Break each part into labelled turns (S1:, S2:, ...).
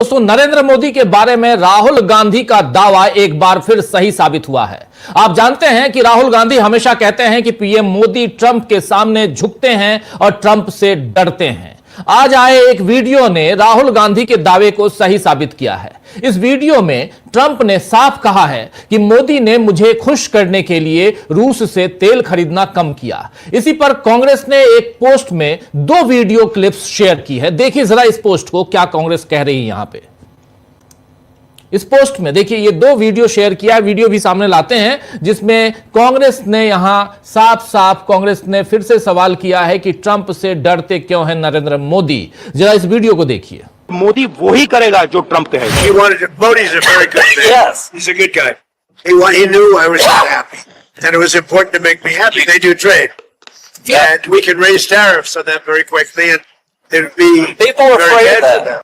S1: दोस्तों, नरेंद्र मोदी के बारे में राहुल गांधी का दावा एक बार फिर सही साबित हुआ है। आप जानते हैं कि राहुल गांधी हमेशा कहते हैं कि पीएम मोदी ट्रंप के सामने झुकते हैं और ट्रंप से डरते हैं। आज आए एक वीडियो ने राहुल गांधी के दावे को सही साबित किया है। इस वीडियो में ट्रंप ने साफ कहा है कि मोदी ने मुझे खुश करने के लिए रूस से तेल खरीदना कम किया। इसी पर कांग्रेस ने एक पोस्ट में 2 वीडियो क्लिप्स शेयर की है। देखिए जरा इस पोस्ट को, क्या कांग्रेस कह रही है यहां पे। इस पोस्ट में देखिए ये 2 वीडियो शेयर किया है। वीडियो भी सामने लाते हैं जिसमें कांग्रेस ने यहां साफ साफ कांग्रेस ने फिर से सवाल किया है कि ट्रंप से डरते क्यों हैं नरेंद्र मोदी। जरा इस वीडियो को देखिए।
S2: मोदी वो ही करेगा जो ट्रंप कहेगा।
S3: Modi's a very good man.
S2: Yes.
S3: He's a good guy. He knew I was not happy. And it was important to make me happy. They do trade.
S2: Yeah.
S3: And we can raise tariffs on them very quickly and it would be
S2: People are
S3: very
S2: afraid
S3: bad
S2: of
S3: for
S2: that.
S3: them.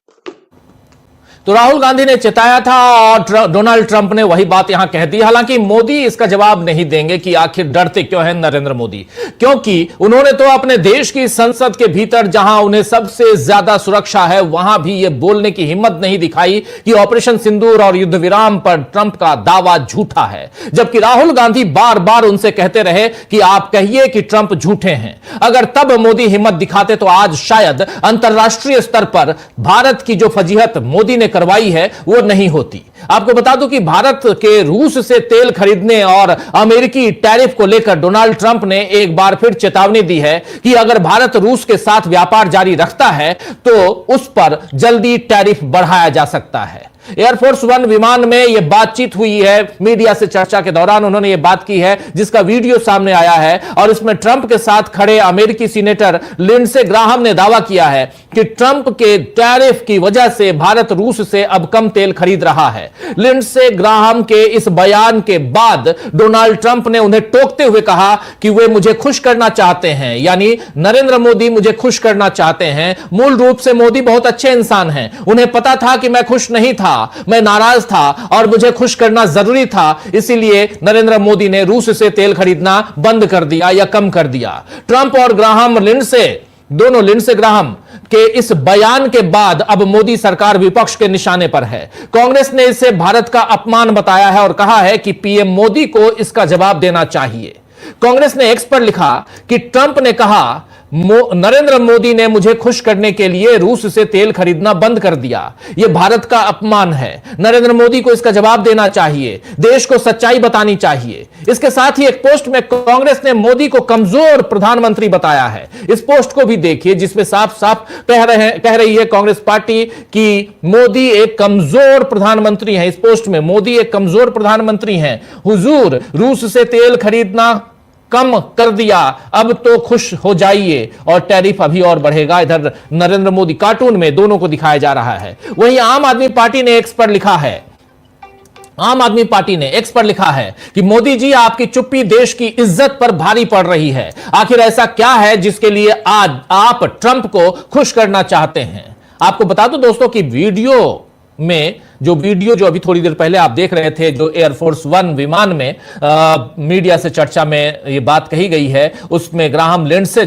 S1: तो राहुल गांधी ने चेताया था और Donald Trump ने वही बात यहां कह दी। हालांकि मोदी इसका जवाब नहीं देंगे कि आखिर डरते क्यों हैं नरेंद्र मोदी, क्योंकि उन्होंने तो अपने देश की संसद के भीतर जहां उन्हें सबसे ज्यादा सुरक्षा है वहां भी यह बोलने की हिम्मत नहीं दिखाई कि ऑपरेशन सिंदूर और युद्ध विराम पर ट्रंप का दावा झूठा है। जबकि राहुल गांधी बार बार उनसे कहते रहे कि आप कहिए कि ट्रंप झूठे हैं। अगर तब मोदी हिम्मत दिखाते तो आज शायद अंतरराष्ट्रीय स्तर पर भारत की जो फजीहत मोदी ने करवाई है वो नहीं होती। आपको बता दूं कि भारत के रूस से तेल खरीदने और अमेरिकी टैरिफ को लेकर डोनाल्ड ट्रंप ने एक बार फिर चेतावनी दी है कि अगर भारत रूस के साथ व्यापार जारी रखता है तो उस पर जल्दी टैरिफ बढ़ाया जा सकता है। एयरफोर्स 1 विमान में यह बातचीत हुई है। मीडिया से चर्चा के दौरान उन्होंने यह बात की है जिसका वीडियो सामने आया है और इसमें ट्रंप के साथ खड़े अमेरिकी सीनेटर लिंडसे ग्राहम ने दावा किया है कि ट्रंप के टैरिफ की वजह से भारत रूस से अब कम तेल खरीद रहा है। लिंडसे ग्राहम के इस बयान के बाद डोनाल्ड ट्रंप ने उन्हें टोकते हुए कहा कि वे मुझे खुश करना चाहते हैं, यानी नरेंद्र मोदी मुझे खुश करना चाहते हैं। मूल रूप से मोदी बहुत अच्छे इंसान हैं। उन्हें पता था कि मैं खुश नहीं था, मैं नाराज था और मुझे खुश करना जरूरी था, इसीलिए नरेंद्र मोदी ने रूस से तेल खरीदना बंद कर दिया या कम कर दिया। ट्रंप और ग्राहम दोनों लिंडसे ग्राहम के इस बयान के बाद अब मोदी सरकार विपक्ष के निशाने पर है। कांग्रेस ने इसे भारत का अपमान बताया है और कहा है कि पीएम मोदी को इसका जवाब देना चाहिए। कांग्रेस ने एक्स पर लिखा कि ट्रंप ने कहा नरेंद्र मोदी ने मुझे खुश करने के लिए रूस से तेल खरीदना बंद कर दिया। यह भारत का अपमान है। नरेंद्र मोदी को इसका जवाब देना चाहिए, देश को सच्चाई बतानी चाहिए। इसके साथ ही एक पोस्ट में कांग्रेस ने मोदी को कमजोर प्रधानमंत्री बताया है। इस पोस्ट को भी देखिए जिसमें साफ साफ कह रही है कांग्रेस पार्टी कि मोदी एक कमजोर प्रधानमंत्री है। इस पोस्ट में मोदी एक कमजोर प्रधानमंत्री हैं। हुजूर, रूस से तेल खरीदना कम कर दिया, अब तो खुश हो जाइए और टैरिफ अभी और बढ़ेगा। इधर नरेंद्र मोदी कार्टून में दोनों को दिखाया जा रहा है। वहीं आम आदमी पार्टी ने एक्स पर लिखा है कि मोदी जी आपकी चुप्पी देश की इज्जत पर भारी पड़ रही है। आखिर ऐसा क्या है जिसके लिए आज आप ट्रंप को खुश करना चाहते हैं। आपको बता दो दोस्तों कि वीडियो जो अभी थोड़ी देर पहले आप देख रहे थे, जो एयरफोर्स 1 विमान में मीडिया से चर्चा में ये बात कही गई है, उसमें लिंडसे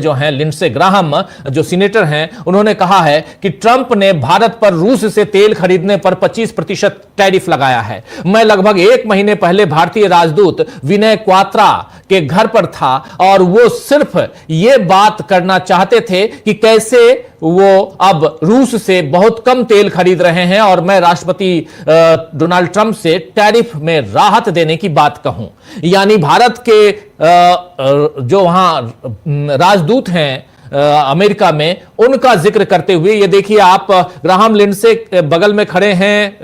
S1: ग्राहम जो सीनेटर हैं, उन्होंने कहा है कि ट्रंप ने भारत पर रूस से तेल खरीदने पर 25% टैरिफ लगाया है। मैं लगभग 1 महीने पहले भारतीय राजदूत विनय क्वात्रा के घर पर था और वो सिर्फ ये बात करना चाहते थे कि कैसे वो अब रूस से बहुत कम तेल खरीद रहे हैं और मैं राष्ट्रपति डोनाल्ड ट्रंप से टैरिफ में राहत देने की बात कहूं। यानी भारत के जो वहां राजदूत हैं अमेरिका में, उनका जिक्र करते हुए ये देखिए आप, ग्राहम लिंडसे बगल में खड़े हैं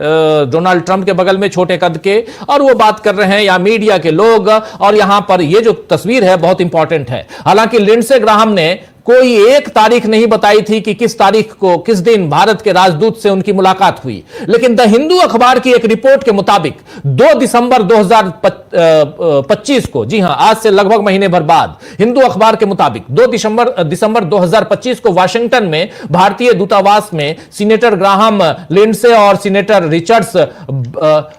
S1: डोनाल्ड ट्रंप के बगल में छोटे कद के, और वो बात कर रहे हैं या मीडिया के लोग। और यहां पर ये जो तस्वीर है बहुत इंपॉर्टेंट है। हालांकि लिंडसे ग्राहम ने कोई एक तारीख नहीं बताई थी कि किस तारीख को, किस दिन भारत के राजदूत से उनकी मुलाकात हुई, लेकिन द हिंदू अखबार की एक रिपोर्ट के मुताबिक 2 दिसंबर 2025 को, जी हां आज से लगभग महीने भर बाद, हिंदू अखबार के मुताबिक 2 दिसंबर 2025 को वाशिंगटन में भारतीय दूतावास में सीनेटर ग्राहम लिंडसे और सीनेटर रिचर्ड्स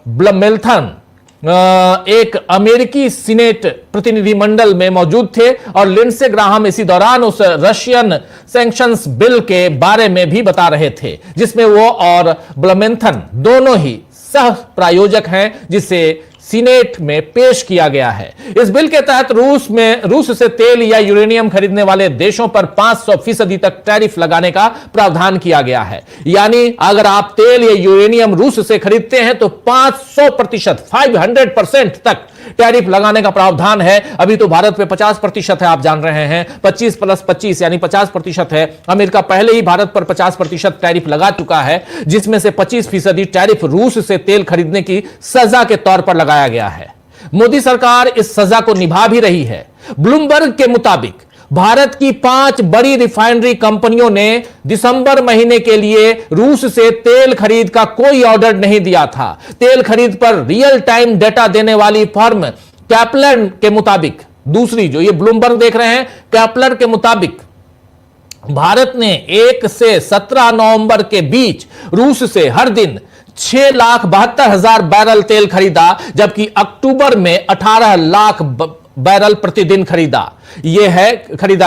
S1: ब्लमेल्थन एक अमेरिकी सीनेट प्रतिनिधिमंडल में मौजूद थे और लिंडसे ग्राहम इसी दौरान उस रशियन सैंक्शंस बिल के बारे में भी बता रहे थे, जिसमें वो और ब्लमेंथन दोनों ही सह प्रायोजक हैं, जिसे सीनेट में पेश किया गया है। इस बिल के तहत रूस से तेल या यूरेनियम खरीदने वाले देशों पर 500% तक टैरिफ लगाने का प्रावधान किया गया है। यानी अगर आप तेल या यूरेनियम रूस से खरीदते हैं तो 500% तक टैरिफ लगाने का प्रावधान है। अभी तो भारत पे 50% है, आप जान रहे हैं, 25 + 25 यानी 50% है। अमेरिका पहले ही भारत पर 50% टैरिफ लगा चुका है, जिसमें से 25% टैरिफ रूस से तेल खरीदने की सजा के तौर पर लगाया गया है। मोदी सरकार इस सजा को निभा भी रही है। ब्लूमबर्ग के मुताबिक भारत की 5 बड़ी रिफाइनरी कंपनियों ने दिसंबर महीने के लिए रूस से तेल खरीद का कोई ऑर्डर नहीं दिया था। तेल खरीद पर रियल टाइम डेटा देने वाली फर्म कैपलर के मुताबिक, दूसरी जो ये ब्लूमबर्ग देख रहे हैं, कैपलर के मुताबिक भारत ने 1 से 17 नवंबर के बीच रूस से हर दिन 6,72,000 बैरल तेल खरीदा, जबकि अक्टूबर में 18 लाख बैरल प्रतिदिन खरीदा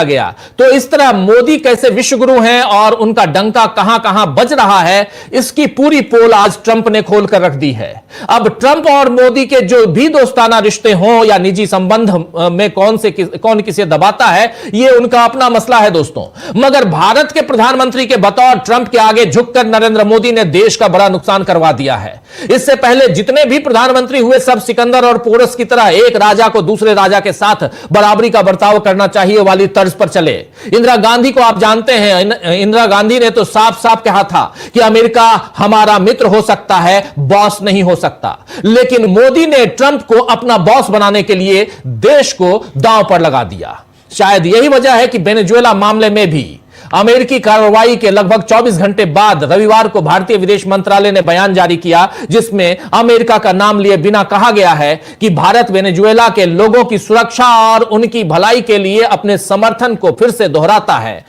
S1: गया। तो इस तरह मोदी कैसे विश्वगुरु हैं और उनका डंका कहां कहां बज रहा है, इसकी पूरी पोल आज ट्रंप ने खोलकर रख दी है। अब ट्रंप और मोदी के जो भी दोस्ताना रिश्ते हों या निजी संबंध में कौन किसे दबाता है, यह उनका अपना मसला है दोस्तों। मगर भारत के प्रधानमंत्री के बतौर ट्रंप के आगे झुककर नरेंद्र मोदी ने देश का बड़ा नुकसान करवा दिया है। इससे पहले जितने भी प्रधानमंत्री हुए सब सिकंदर और पोरस की तरह एक राजा को दूसरे राजा के साथ बराबरी का बर्ताव करना चाहिए वाली तर्ज पर चले। इंदिरा गांधी को आप जानते हैं, इंदिरा गांधी ने तो साफ साफ कहा था कि अमेरिका हमारा मित्र हो सकता है, बॉस नहीं हो सकता। लेकिन मोदी ने ट्रंप को अपना बॉस बनाने के लिए देश को दांव पर लगा दिया। शायद यही वजह है कि वेनेजुएला मामले में भी अमेरिकी कार्रवाई के लगभग 24 घंटे बाद रविवार को भारतीय विदेश मंत्रालय ने बयान जारी किया, जिसमें अमेरिका का नाम लिए बिना कहा गया है कि भारत वेनेजुएला के लोगों की सुरक्षा और उनकी भलाई के लिए अपने समर्थन को फिर से दोहराता है।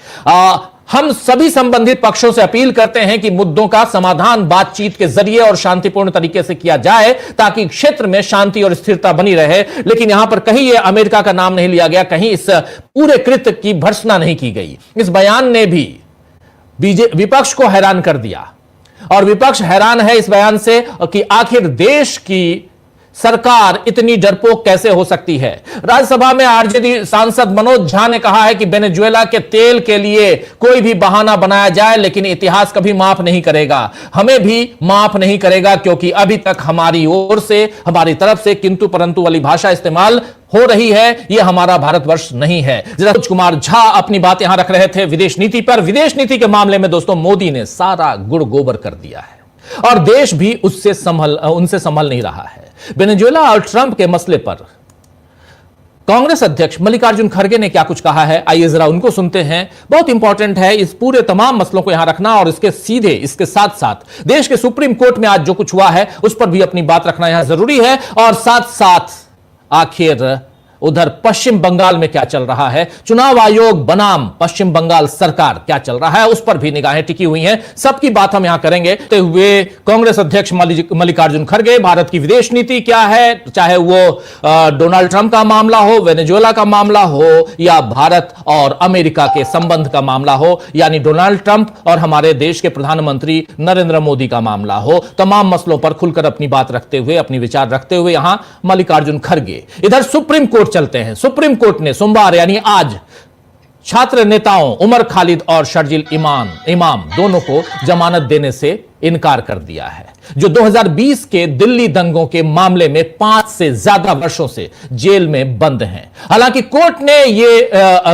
S1: हम सभी संबंधित पक्षों से अपील करते हैं कि मुद्दों का समाधान बातचीत के जरिए और शांतिपूर्ण तरीके से किया जाए, ताकि क्षेत्र में शांति और स्थिरता बनी रहे। लेकिन यहां पर कहीं यह अमेरिका का नाम नहीं लिया गया, कहीं इस पूरे कृत्य की भर्त्सना नहीं की गई। इस बयान ने भी विपक्ष को हैरान कर दिया और विपक्ष हैरान है इस बयान से कि आखिर देश की सरकार इतनी डरपोक कैसे हो सकती है। राज्यसभा में आरजेडी सांसद मनोज झा ने कहा है कि वेनेजुएला के तेल के लिए कोई भी बहाना बनाया जाए, लेकिन इतिहास कभी माफ नहीं करेगा, हमें भी माफ नहीं करेगा, क्योंकि अभी तक हमारी ओर से, हमारी तरफ से किंतु परंतु वाली भाषा इस्तेमाल हो रही है। यह हमारा भारतवर्ष नहीं है। मनोज कुमार झा अपनी बात यहां रख रहे थे विदेश नीति पर। विदेश नीति के मामले में दोस्तों मोदी ने सारा गुड़ गोबर कर दिया है और देश भी उनसे संभल नहीं रहा है। वेनेजुएला और ट्रंप के मसले पर कांग्रेस अध्यक्ष मल्लिकार्जुन खड़गे ने क्या कुछ कहा है, आइए जरा उनको सुनते हैं। बहुत इंपॉर्टेंट है इस पूरे तमाम मसलों को यहां रखना और इसके साथ साथ देश के सुप्रीम कोर्ट में आज जो कुछ हुआ है उस पर भी अपनी बात रखना यहां जरूरी है। और साथ साथ आखिर उधर पश्चिम बंगाल में क्या चल रहा है, चुनाव आयोग बनाम पश्चिम बंगाल सरकार क्या चल रहा है, उस पर भी निगाहें टिकी हुई हैं। सबकी बात हम यहां करेंगे। तो हुए कांग्रेस अध्यक्ष मल्लिकार्जुन खड़गे, भारत की विदेश नीति क्या है, चाहे वो डोनाल्ड ट्रंप का मामला हो, वेनेजुएला का मामला हो या भारत और अमेरिका के संबंध का मामला हो, यानी डोनाल्ड ट्रंप और हमारे देश के प्रधानमंत्री नरेंद्र मोदी का मामला हो, तमाम मसलों पर खुलकर अपनी बात रखते हुए, अपनी विचार रखते हुए यहां मल्लिकार्जुन खड़गे। इधर सुप्रीम कोर्ट चलते हैं। सुप्रीम कोर्ट ने सोमवार यानी आज छात्र नेताओं उमर खालिद और शर्जील इमाम दोनों को जमानत देने से इनकार कर दिया है, जो 2020 के दिल्ली दंगों के मामले में 5 से ज्यादा वर्षों से जेल में बंद हैं। हालांकि कोर्ट ने ये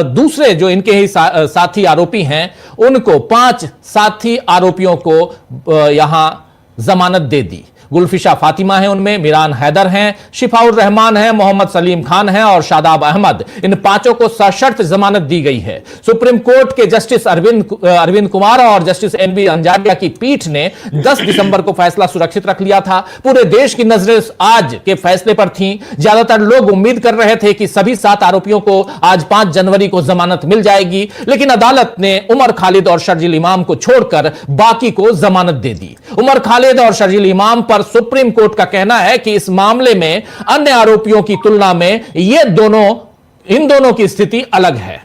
S1: दूसरे जो इनके ही साथी आरोपी हैं उनको 5 साथी आरोपियों को यहां जमानत दे दी। गुलफिशा फातिमा है उनमें, मिरान हैदर हैं, शिफाउर रहमान हैं, मोहम्मद सलीम खान हैं और शादाब अहमद। इन 5 को सशर्त जमानत दी गई है। सुप्रीम कोर्ट के जस्टिस अरविंद कुमार और जस्टिस एनबी अंजारिया की पीठ ने 10 दिसंबर को फैसला सुरक्षित रख लिया था। पूरे देश की नजरें आज के फैसले पर थीं। ज्यादातर लोग उम्मीद कर रहे थे कि सभी 7 आरोपियों को आज 5 जनवरी को जमानत मिल जाएगी, लेकिन अदालत ने उमर खालिद और शर्जील इमाम को छोड़कर बाकी को जमानत दे दी। उमर खालिद और शर्जील इमाम पर पर सुप्रीम कोर्ट का कहना है कि इस मामले में अन्य आरोपियों की तुलना में इन दोनों की स्थिति अलग है।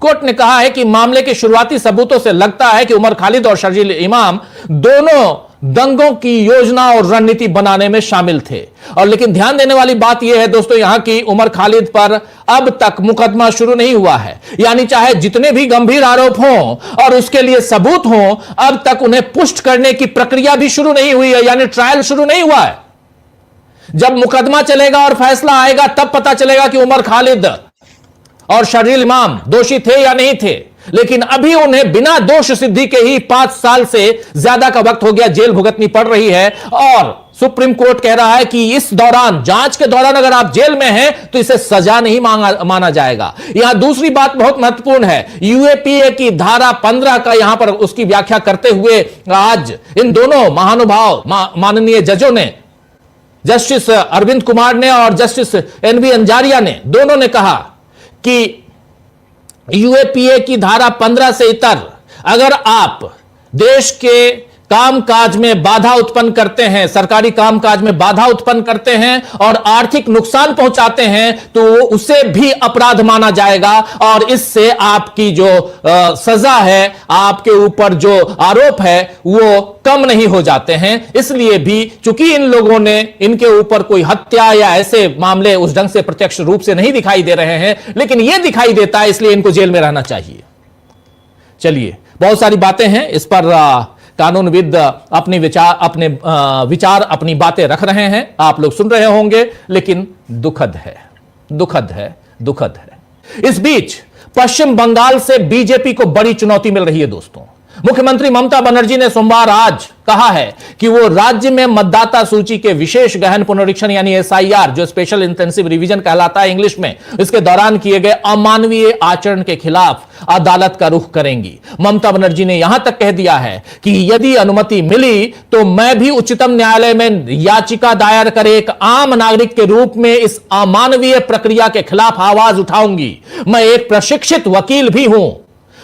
S1: कोर्ट ने कहा है कि मामले के शुरुआती सबूतों से लगता है कि उमर खालिद और शर्जील इमाम दोनों दंगों की योजना और रणनीति बनाने में शामिल थे। और लेकिन ध्यान देने वाली बात यह है दोस्तों यहां की उमर खालिद पर अब तक मुकदमा शुरू नहीं हुआ है, यानी चाहे जितने भी गंभीर आरोप हों और उसके लिए सबूत हों, अब तक उन्हें पुष्ट करने की प्रक्रिया भी शुरू नहीं हुई है, यानी ट्रायल शुरू नहीं हुआ है। जब मुकदमा चलेगा और फैसला आएगा तब पता चलेगा कि उमर खालिद और शर्जील इमाम दोषी थे या नहीं थे। लेकिन अभी उन्हें बिना दोष सिद्धि के ही 5 साल से ज्यादा का वक्त हो गया जेल भुगतनी पड़ रही है। और सुप्रीम कोर्ट कह रहा है कि इस दौरान, जांच के दौरान अगर आप जेल में हैं तो इसे सजा नहीं माना जाएगा। यहां दूसरी बात बहुत महत्वपूर्ण है, यूएपीए की धारा 15 का यहां पर उसकी व्याख्या करते हुए आज इन दोनों महानुभाव माननीय जजों ने, जस्टिस अरविंद कुमार ने और जस्टिस एनवी अंजारिया ने, दोनों ने कहा कि यूएपीए की धारा 15 से इतर अगर आप देश के कामकाज में बाधा उत्पन्न करते हैं, सरकारी कामकाज में बाधा उत्पन्न करते हैं और आर्थिक नुकसान पहुंचाते हैं तो उसे भी अपराध माना जाएगा और इससे आपकी जो सजा है, आपके ऊपर जो आरोप है वो कम नहीं हो जाते हैं। इसलिए भी चूंकि इन लोगों ने, इनके ऊपर कोई हत्या या ऐसे मामले उस ढंग से प्रत्यक्ष रूप से नहीं दिखाई दे रहे हैं, लेकिन यह दिखाई देता है, इसलिए इनको जेल में रहना चाहिए। चलिए, बहुत सारी बातें हैं इस पर, कानूनविद अपने विचार अपनी बातें रख रहे हैं, आप लोग सुन रहे होंगे, लेकिन दुखद है, दुखद है, दुखद है। इस बीच पश्चिम बंगाल से बीजेपी को बड़ी चुनौती मिल रही है दोस्तों। मुख्यमंत्री ममता बनर्जी ने सोमवार आज कहा है कि वो राज्य में मतदाता सूची के विशेष गहन पुनरीक्षण यानी एसआईआर, जो स्पेशल इंटेंसिव रिवीजन कहलाता है इंग्लिश में, इसके दौरान किए गए अमानवीय आचरण के खिलाफ अदालत का रुख करेंगी। ममता बनर्जी ने यहां तक कह दिया है कि यदि अनुमति मिली तो मैं भी उच्चतम न्यायालय में याचिका दायर कर एक आम नागरिक के रूप में इस अमानवीय प्रक्रिया के खिलाफ आवाज उठाऊंगी। मैं एक प्रशिक्षित वकील भी हूं।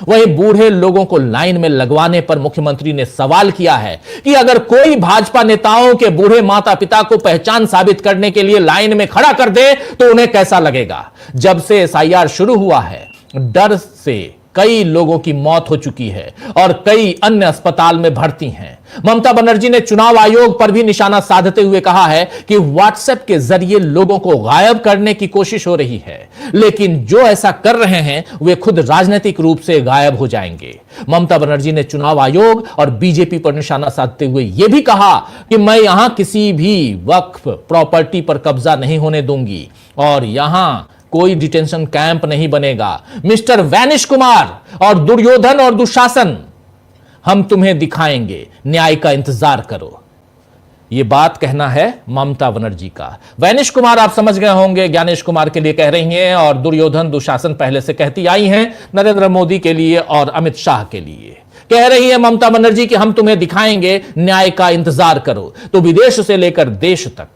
S1: वहीं बूढ़े लोगों को लाइन में लगवाने पर मुख्यमंत्री ने सवाल किया है कि अगर कोई भाजपा नेताओं के बूढ़े माता पिता को पहचान साबित करने के लिए लाइन में खड़ा कर दे तो उन्हें कैसा लगेगा। जब से एसआईआर शुरू हुआ है, डर से कई लोगों की मौत हो चुकी है और कई अन्य अस्पताल में भर्ती हैं। ममता बनर्जी ने चुनाव आयोग पर भी निशाना साधते हुए कहा है कि व्हाट्सएप के जरिए लोगों को गायब करने की कोशिश हो रही है, लेकिन जो ऐसा कर रहे हैं वे खुद राजनीतिक रूप से गायब हो जाएंगे। ममता बनर्जी ने चुनाव आयोग और बीजेपी पर निशाना साधते हुए यह भी कहा कि मैं यहां किसी भी वक्फ प्रॉपर्टी पर कब्जा नहीं होने दूंगी और यहां कोई डिटेंशन कैंप नहीं बनेगा। मिस्टर वैनिश कुमार और दुर्योधन और दुशासन, हम तुम्हें दिखाएंगे, न्याय का इंतजार करो। यह बात कहना है ममता बनर्जी का। वैनिश कुमार आप समझ गए होंगे, ज्ञानेश कुमार के लिए कह रही हैं, और दुर्योधन दुशासन पहले से कहती आई हैं नरेंद्र मोदी के लिए और अमित शाह के लिए। कह रही है ममता बनर्जी कि हम तुम्हें दिखाएंगे, न्याय का इंतजार करो। तो विदेश से लेकर देश तक,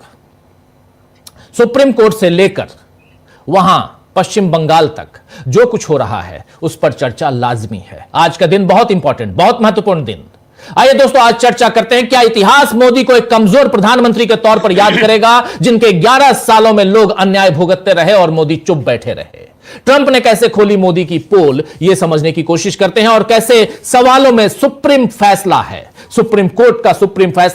S1: सुप्रीम कोर्ट से लेकर वहां पश्चिम बंगाल तक जो कुछ हो रहा है उस पर चर्चा लाजमी है। आज का दिन बहुत इंपॉर्टेंट, बहुत महत्वपूर्ण दिन। आइए दोस्तों, आज चर्चा करते हैं, क्या इतिहास मोदी को एक कमजोर प्रधानमंत्री के तौर पर याद करेगा जिनके 11 सालों में लोग अन्याय भुगतते रहे और मोदी चुप बैठे रहे। ट्रंप ने कैसे खोली मोदी की पोल, यह समझने की कोशिश करते हैं, और कैसे सवालों में सुप्रीम फैसला है, सुप्रीम कोर्ट का सुप्रीम फैसला